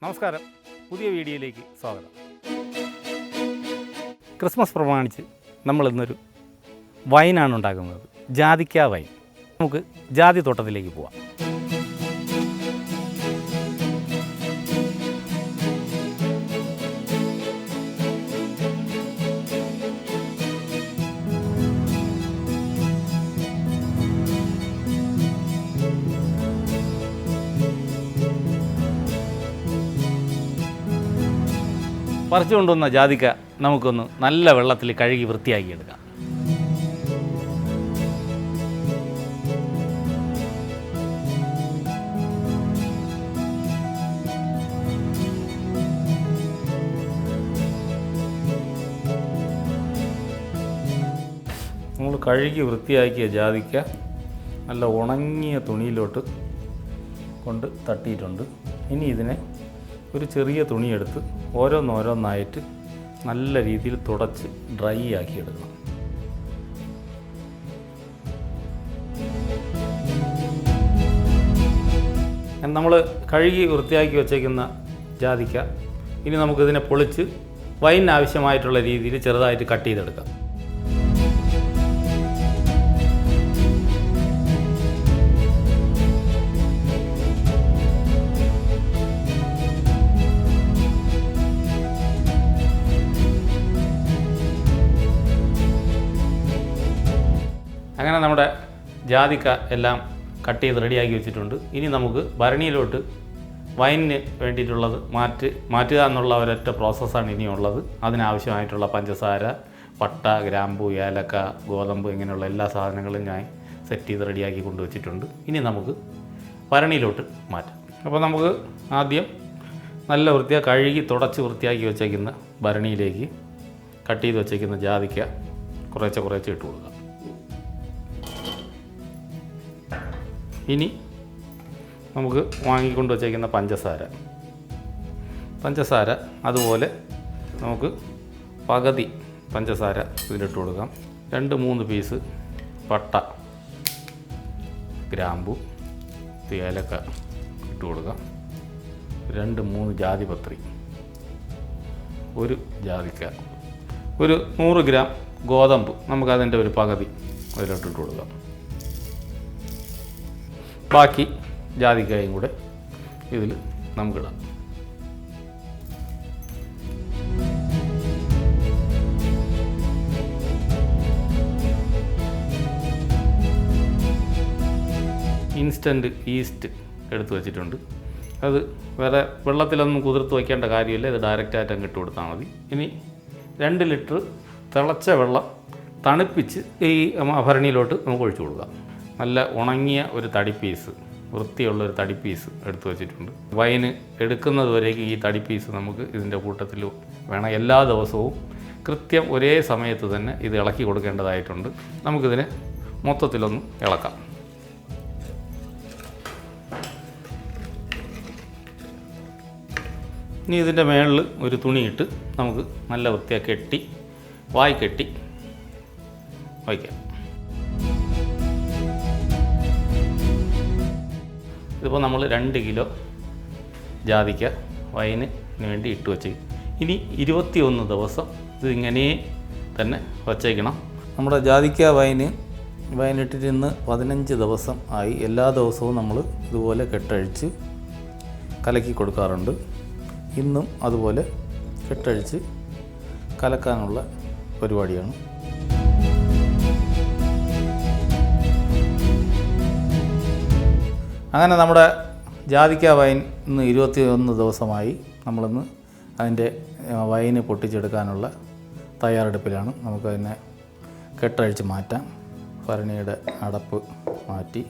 നമസ്കാരം, പുതിയ വീഡിയോയിലേക്ക് സ്വാഗതം. ക്രിസ്മസ് പ്രമാണിച്ച് നമ്മളിന്നൊരു വൈനാണ് ഉണ്ടാക്കുന്നത്, ജാതിക്ക വൈൻ. നമുക്ക് ജാതി തോട്ടത്തിലേക്ക് പോവാം. പറിച്ചു കൊണ്ടുവന്ന ജാതിക്ക നമുക്കൊന്ന് നല്ല വെള്ളത്തിൽ കഴുകി വൃത്തിയാക്കിയെടുക്കാം. നമ്മൾ കഴുകി വൃത്തിയാക്കിയ ജാതിക്ക നല്ല ഉണങ്ങിയ തുണിയിലോട്ട് കൊണ്ട് തട്ടിയിട്ടുണ്ട്. ഇനി ഇതിനെ ഒരു ചെറിയ തുണിയെടുത്ത് ഓരോന്നോരോന്നായിട്ട് നല്ല രീതിയിൽ തുടച്ച് ഡ്രൈ ആക്കിയെടുക്കണം. നമ്മൾ കഴുകി വൃത്തിയാക്കി വച്ചേക്കുന്ന ജാതിക്ക ഇനി നമുക്കിതിനെ പൊളിച്ച് വൈൻ ആവശ്യമായിട്ടുള്ള രീതിയിൽ ചെറുതായിട്ട് കട്ട് ചെയ്തെടുക്കാം. അങ്ങനെ നമ്മുടെ ജാതിക്ക എല്ലാം കട്ട് ചെയ്ത് റെഡിയാക്കി വെച്ചിട്ടുണ്ട്. ഇനി നമുക്ക് ഭരണിയിലോട്ട് വൈനിന് വേണ്ടിയിട്ടുള്ളത് മാറ്റുക എന്നുള്ള ഒരൊറ്റ പ്രോസസ്സാണ് ഇനിയുള്ളത്. അതിനാവശ്യമായിട്ടുള്ള പഞ്ചസാര, പട്ട, ഗ്രാമ്പു, ഏലക്ക, ഗോതമ്പ് ഇങ്ങനെയുള്ള എല്ലാ സാധനങ്ങളും ഞാൻ സെറ്റ് ചെയ്ത് റെഡിയാക്കി കൊണ്ടുവച്ചിട്ടുണ്ട്. ഇനി നമുക്ക് ഭരണിയിലോട്ട് മാറ്റാം. അപ്പോൾ നമുക്ക് ആദ്യം നല്ല കഴുകി തുടച്ച് വൃത്തിയാക്കി വെച്ചേക്കുന്ന ഭരണിയിലേക്ക് കട്ട് ചെയ്ത് വെച്ചേക്കുന്ന ജാതിക്ക കുറേശ്ശെ ഇട്ട് കൊടുക്കാം. ഇനി നമുക്ക് വാങ്ങിക്കൊണ്ട് വച്ചേക്കുന്ന പഞ്ചസാര അതുപോലെ നമുക്ക് പകുതി പഞ്ചസാര ഇതിലിട്ട് കൊടുക്കാം. 2-3 പീസ് പട്ട, ഗ്രാമ്പു, ഏലക്ക ഇട്ട് കൊടുക്കാം. 2-3 ജാതിപത്രി, ഒരു ജാതിക്ക, ഒരു 100 ഗ്രാം ഗോതമ്പ് നമുക്കതിൻ്റെ ഒരു പകുതി അതിലോട്ടിട്ട് കൊടുക്കാം. ബാക്കി ജാതിക്കായും കൂടെ ഇതിൽ നമുക്കിടാം. ഇൻസ്റ്റൻറ്റ് ഈസ്റ്റ് എടുത്ത് വെച്ചിട്ടുണ്ട്. അത് വേറെ വെള്ളത്തിലൊന്നും കുതിർത്ത് വയ്ക്കേണ്ട കാര്യമില്ല, ഇത് ഡയറക്റ്റായിട്ട് അങ്ങ് ഇട്ട് കൊടുത്താൽ മതി. ഇനി 2 ലിറ്റർ തിളച്ച വെള്ളം തണുപ്പിച്ച് ഈ ഭരണിയിലോട്ട് നമുക്ക് ഒഴിച്ചു കൊടുക്കാം. നല്ല ഉണങ്ങിയ ഒരു തടിപ്പീസ്, വൃത്തിയുള്ളൊരു തടിപ്പീസ് എടുത്ത് വെച്ചിട്ടുണ്ട്. വൈന് എടുക്കുന്നത് വരേക്കും ഈ തടിപ്പീസ് നമുക്ക് ഇതിൻ്റെ കൂട്ടത്തിൽ വേണം. എല്ലാ ദിവസവും കൃത്യം ഒരേ സമയത്ത് തന്നെ ഇത് ഇളക്കി കൊടുക്കേണ്ടതായിട്ടുണ്ട്. നമുക്കിതിനെ മൊത്തത്തിലൊന്ന് ഇളക്കാം. ഇനി ഇതിൻ്റെ മേളിൽ ഒരു തുണിയിട്ട് നമുക്ക് നല്ല വൃത്തിയാക്കി കെട്ടി വയ്ക്കാം. ഇതിപ്പോൾ നമ്മൾ 2 കിലോ ജാതിക്ക വൈനിന് വേണ്ടി ഇട്ട് വെച്ച് ഇനി 21 ദിവസം ഇതിങ്ങനെ തന്നെ വച്ചേക്കണം. നമ്മുടെ ജാതിക്ക വൈനിട്ടിട്ട് ഇന്ന് 15 ദിവസം ആയി. എല്ലാ ദിവസവും നമ്മൾ ഇതുപോലെ കെട്ടഴിച്ച് കലക്കി കൊടുക്കാറുണ്ട്. ഇന്നും അതുപോലെ കെട്ടഴിച്ച് കലക്കാനുള്ള പരിപാടിയാണ്. അങ്ങനെ നമ്മുടെ ജാതിക്ക വൈൻ ഇന്ന് 21 ദിവസമായി. നമ്മളിന്ന് അതിൻ്റെ വൈന് പൊട്ടിച്ചെടുക്കാനുള്ള തയ്യാറെടുപ്പിലാണ്. നമുക്കതിനെ കെട്ടഴിച്ച് മാറ്റാം. ഭരണിയുടെ അടപ്പ് മാറ്റി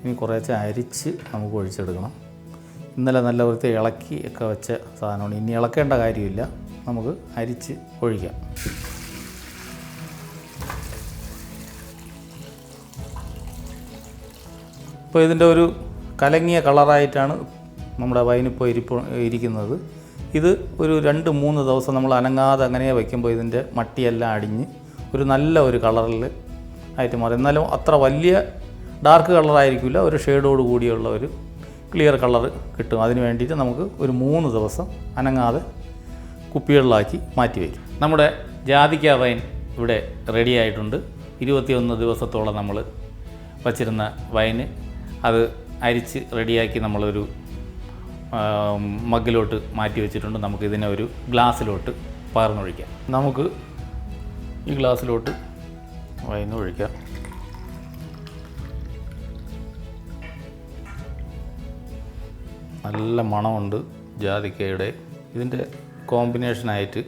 ഇനി കുറേശ്ശെ അരിച്ച് നമുക്ക് ഒഴിച്ചെടുക്കണം. ഇന്നലെ നല്ല വൃത്തി ഇളക്കി ഒക്കെ വെച്ച സാധനമാണ്. ഇനി ഇളക്കേണ്ട കാര്യമില്ല, നമുക്ക് അരിച്ച് ഒഴിക്കാം. ഇപ്പോൾ ഇതിൻ്റെ ഒരു കലങ്ങിയ കളറായിട്ടാണ് നമ്മുടെ വൈനിപ്പോൾ ഇരിക്കുന്നത്. ഇത് ഒരു 2-3 ദിവസം നമ്മൾ അനങ്ങാതെ അങ്ങനെ വയ്ക്കുമ്പോൾ ഇതിൻ്റെ മട്ടിയെല്ലാം അടിഞ്ഞ് ഒരു നല്ല ഒരു കളറിൽ ആയിട്ട് മാറും. എന്നാലും അത്ര വലിയ ഡാർക്ക് കളറായിരിക്കില്ല, ഒരു ഷെയ്ഡോട് കൂടിയുള്ള ഒരു ക്ലിയർ കളർ കിട്ടും. അതിന് വേണ്ടിയിട്ട് നമുക്ക് ഒരു 3 ദിവസം അനങ്ങാതെ കുപ്പികളിലാക്കി മാറ്റി വയ്ക്കും. നമ്മുടെ ജാതിക്ക വൈൻ ഇവിടെ റെഡി ആയിട്ടുണ്ട്. 21 ദിവസത്തോളം നമ്മൾ വച്ചിരുന്ന വൈന് അത് അരിച്ച് റെഡിയാക്കി നമ്മളൊരു മഗ്ഗിലോട്ട് മാറ്റി വെച്ചിട്ടുണ്ട്. നമുക്കിതിനെ ഒരു ഗ്ലാസ്സിലോട്ട് പകർന്നൊഴിക്കാം. നമുക്ക് ഈ ഗ്ലാസ്സിലോട്ട് വൈൻ ഒഴിക്കാം. നല്ല മണമുണ്ട് ജാതിക്കയുടെ. ഇതിൻ്റെ കോമ്പിനേഷനായിട്ട്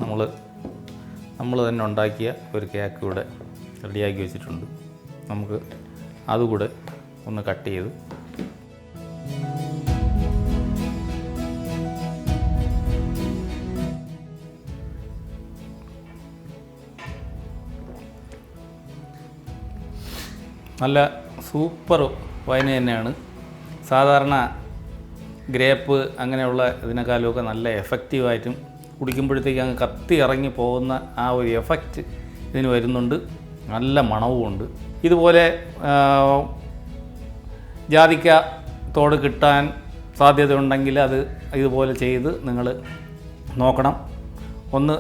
നമ്മൾ തന്നെ ഉണ്ടാക്കിയ ഒരു കേക്ക് ഇവിടെ റെഡിയാക്കി വെച്ചിട്ടുണ്ട്. നമുക്ക് അതുകൂടെ ഒന്ന് കട്ട് ചെയ്ത് നല്ല സൂപ്പർ വൈൻ തന്നെയാണ്. സാധാരണ ഗ്രേപ്പ് അങ്ങനെയുള്ള ഇതിനേക്കാളുമൊക്കെ നല്ല എഫക്റ്റീവായിട്ടും കുടിക്കുമ്പോഴത്തേക്ക് അങ്ങ് കത്തി ഇറങ്ങി പോകുന്ന ആ ഒരു എഫക്റ്റ് ഇതിന് വരുന്നുണ്ട്. നല്ല മണവുമുണ്ട്. ഇതുപോലെ ജാതിക്ക തോട് കിട്ടാൻ സാധ്യതയുണ്ടെങ്കിൽ അത് ഇതുപോലെ ചെയ്ത് നിങ്ങൾ നോക്കണം. ഒന്ന്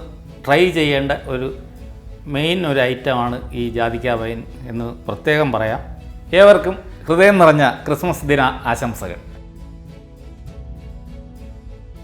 ട്രൈ ചെയ്യേണ്ട ഒരു ഐറ്റമാണ് ഈ ജാതിക്ക വൈൻ എന്ന് പ്രത്യേകം പറയാം. ഏവർക്കും ഹൃദയം നിറഞ്ഞ ക്രിസ്മസ് ദിന ആശംസകൾ.